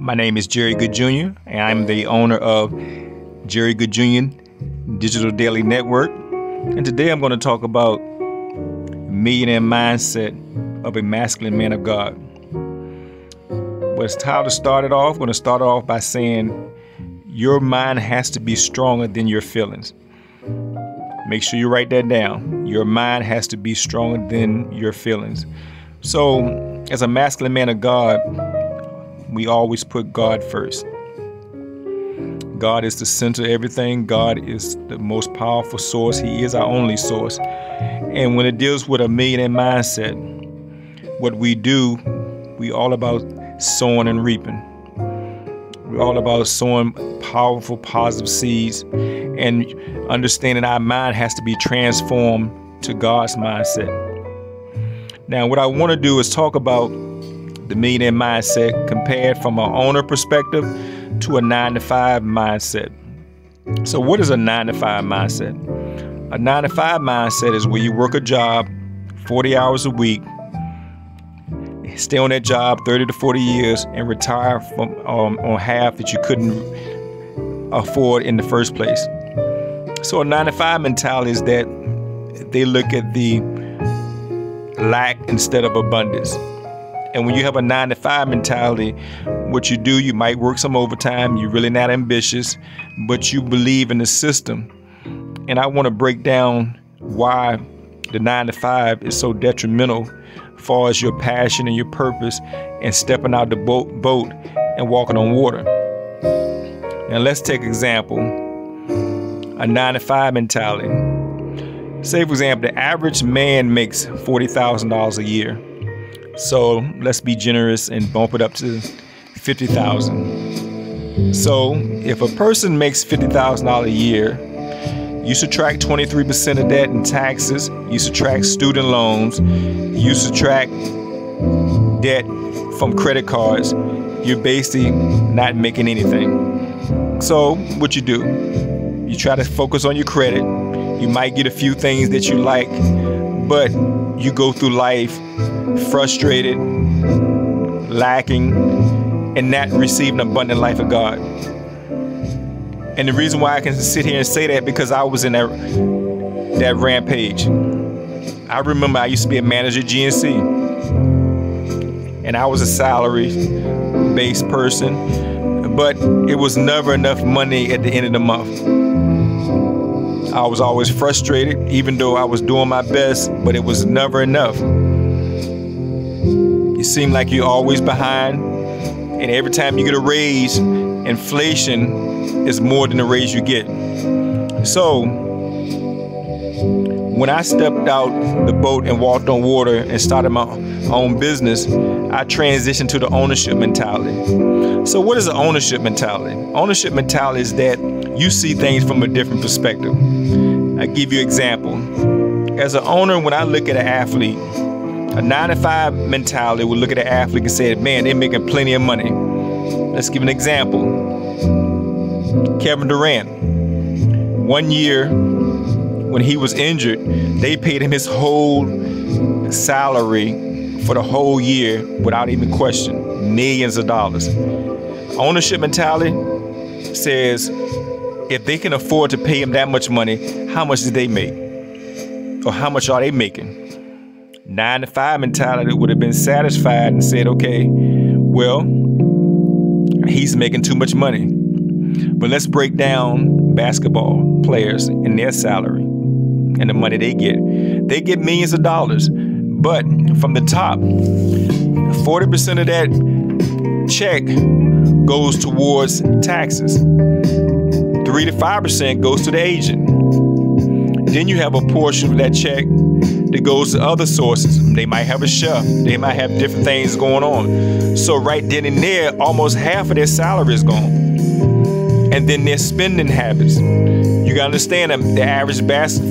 My name is Jerry Goode Jr. and I'm the owner of JerryGoodeJr Digital Daily Network. And today I'm going to talk about millionaire mindset of a masculine man of God. Well, it's time to start it off. I'm going to start off by saying your mind has to be stronger than your feelings. Make sure you write that down. Your mind has to be stronger than your feelings. So, as a masculine man of God, we always put God first. God is the center of everything. God is the most powerful source. He is our only source. And when it deals with a millionaire mindset, what we do, we all about sowing and reaping. We're all about sowing powerful, positive seeds and understanding our mind has to be transformed to God's mindset. Now, what I want to do is talk about the millionaire mindset compared from an owner perspective to a 9-to-5 mindset. So what is a 9-to-5 mindset? A 9-to-5 mindset is where you work a job 40 hours a week, stay on that job 30 to 40 years, and retire from on half that you couldn't afford in the first place. So a 9-to-5 mentality is that they look at the lack instead of abundance. And when you have a 9-to-5 mentality, what you do, you might work some overtime, you're really not ambitious, but you believe in the system. And I want to break down why the 9-to-5 is so detrimental as far as your passion and your purpose and stepping out the boat and walking on water. Now let's take example, a 9-to-5 mentality. Say for example, the average man makes $40,000 a year. So let's be generous and bump it up to $50,000. So if a person makes $50,000 a year, you subtract 23% of that in taxes, you subtract student loans, you subtract debt from credit cards, you're basically not making anything. So what you do, you try to focus on your credit. You might get a few things that you like, but you go through life frustrated, lacking, and not receiving an abundant life of God. And the reason why I can sit here and say that, because I was in that rampage. I remember I used to be a manager at GNC, and I was a salary-based person, but it was never enough money at the end of the month. I was always frustrated, even though I was doing my best, but it was never enough. You seem like you're always behind, and every time you get a raise, inflation is more than the raise you get. So when I stepped out the boat and walked on water and started my own business, I transitioned to the ownership mentality. So what is an ownership mentality? Ownership mentality is that you see things from a different perspective. I give you an example. As an owner, when I look at an athlete, a 9-to-5 mentality will look at an athlete and say, man, they're making plenty of money. Let's give an example. Kevin Durant. 1 year when he was injured, they paid him his whole salary for the whole year without even question, millions of dollars. Ownership mentality says if they can afford to pay him that much money, how much did they make? Or how much are they making? 9-to-5 mentality would have been satisfied and said, okay, well, he's making too much money. But let's break down basketball players and their salary and the money they get. They get millions of dollars, but from the top, 40% of that check goes towards taxes. 3 to 5% goes to the agent. Then you have a portion of that check that goes to other sources. They might have a chef. They might have different things going on. So right then and there, almost half of their salary is gone. And then their spending habits. You gotta understand that the average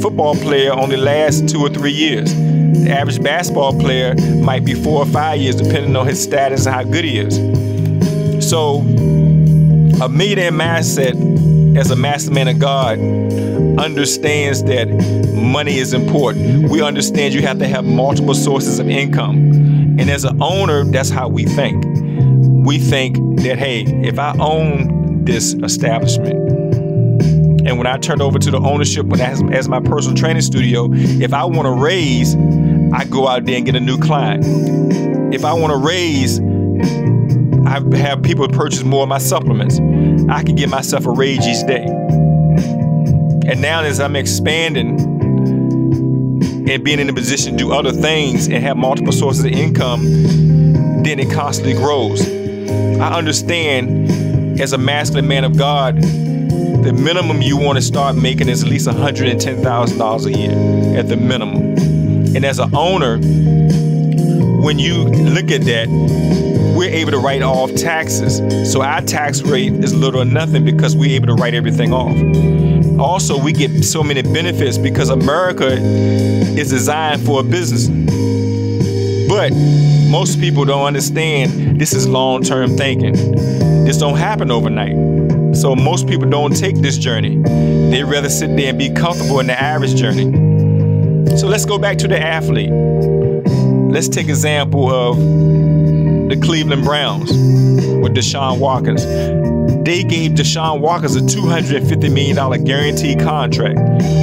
football player only lasts 2 or 3 years. The average basketball player might be 4 or 5 years, depending on his status and how good he is. So a millionaire mindset as a master man of God understands that money is important. We understand you have to have multiple sources of income. And as an owner, that's how we think. we think that, hey, if I own this establishment, and when I turn over to the ownership as my personal training studio, if I want to raise, I go out there and get a new client. If I want to raise, I have people purchase more of my supplements. I can give myself a raise each day. And now as I'm expanding and being in a position to do other things and have multiple sources of income, then it constantly grows. I understand as a masculine man of God, the minimum you want to start making is at least $110,000 a year at the minimum. And as an owner, when you look at that, we're able to write off taxes. So our tax rate is little or nothing because we're able to write everything off. Also, we get so many benefits because America is designed for a business. But most people don't understand this is long-term thinking. This don't happen overnight. So most people don't take this journey. They rather sit there and be comfortable in the average journey. So let's go back to the athlete. Let's take example of the Cleveland Browns with Deshaun Watkins. They gave Deshaun Watkins a $250 million guaranteed contract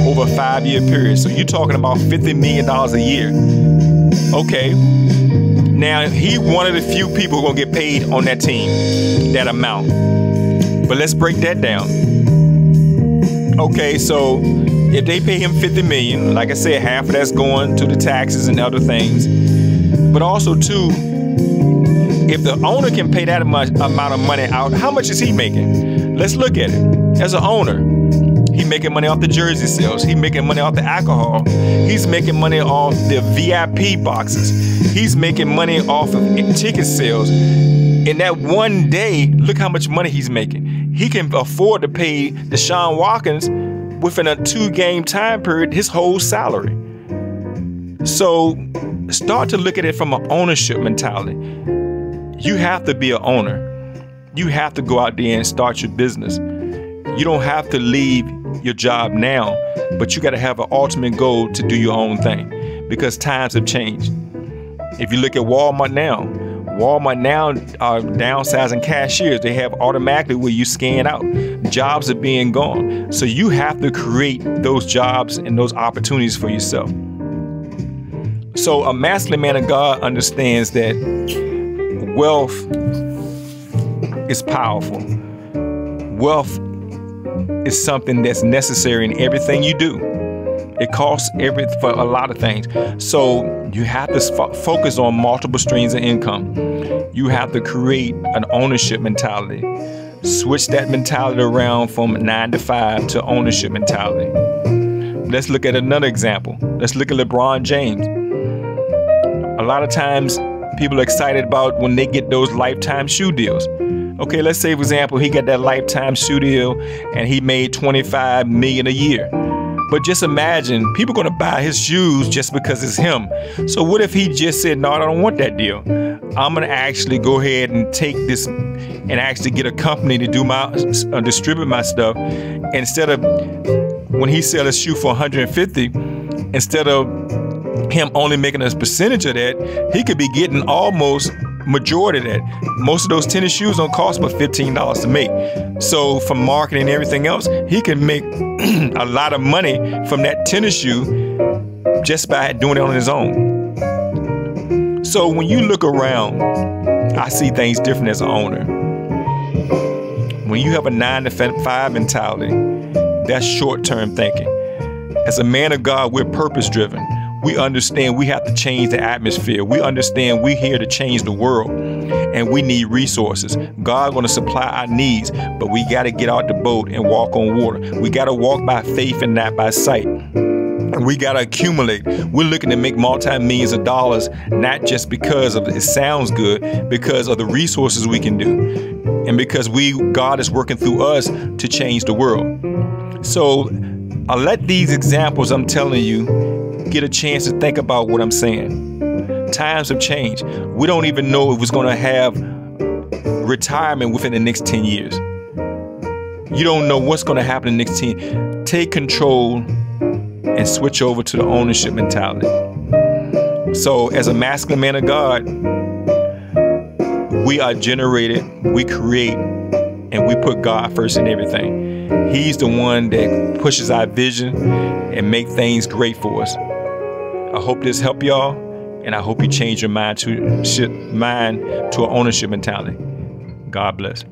over a 5-year period. So you're talking about $50 million a year. Okay. Now, he one of the few people who are going to get paid on that team, that amount. But let's break that down. Okay, so if they pay him $50 million, like I said, half of that's going to the taxes and other things. But also, too, if the owner can pay that amount of money out, how much is he making? Let's look at it. As an owner, he's making money off the jersey sales. He's making money off the alcohol. He's making money off the VIP boxes. He's making money off of ticket sales. In that one day, look how much money he's making. He can afford to pay Deshaun Watkins within a 2-game time period his whole salary. So start to look at it from an ownership mentality. You have to be an owner. You have to go out there and start your business. You don't have to leave your job now, but you got to have an ultimate goal to do your own thing because times have changed. If you look at Walmart now are downsizing cashiers. They have automatically where you scan out. Jobs are being gone. So you have to create those jobs and those opportunities for yourself. So a masculine man of God understands that wealth is powerful. Wealth is something that's necessary in everything you do. It costs for a lot of things. So you have to focus on multiple streams of income. You have to create an ownership mentality. Switch that mentality around from 9 to 5 to ownership mentality. Let's look at another example. Let's look at LeBron James. A lot of times people are excited about when they get those lifetime shoe deals. Okay, let's say, for example, he got that lifetime shoe deal and he made $25 million a year. But just imagine, people are going to buy his shoes just because it's him. So what if he just said, no, I don't want that deal. I'm going to actually go ahead and take this and actually get a company to do distribute my stuff. Instead of when he sells a shoe for $150, instead of him only making a percentage of that, he could be getting almost majority of that. Most of those tennis shoes don't cost but $15 to make. So from marketing and everything else, he can make a lot of money from that tennis shoe just by doing it on his own. So when you look around, I see things different as an owner. When you have a 9 to 5 mentality, that's short-term thinking. As a man of God, we're purpose-driven. We understand we have to change the atmosphere. We understand we're here to change the world and we need resources. God's going to supply our needs, but we got to get out the boat and walk on water. We got to walk by faith and not by sight. And we got to accumulate. We're looking to make multi-millions of dollars, not just because of it sounds good, because of the resources we can do. And because God is working through us to change the world. So I'll let these examples I'm telling you get a chance to think about what I'm saying. Times have changed. We don't even know if it's going to have retirement within the next 10 years. You don't know what's going to happen in the next 10. Take control and switch over to the ownership mentality. So as a masculine man of God, We are generated, we create, and we put God first in everything. He's the one that pushes our vision and make things great for us. I hope this helped y'all, and I hope you change your mind to an ownership mentality. God bless.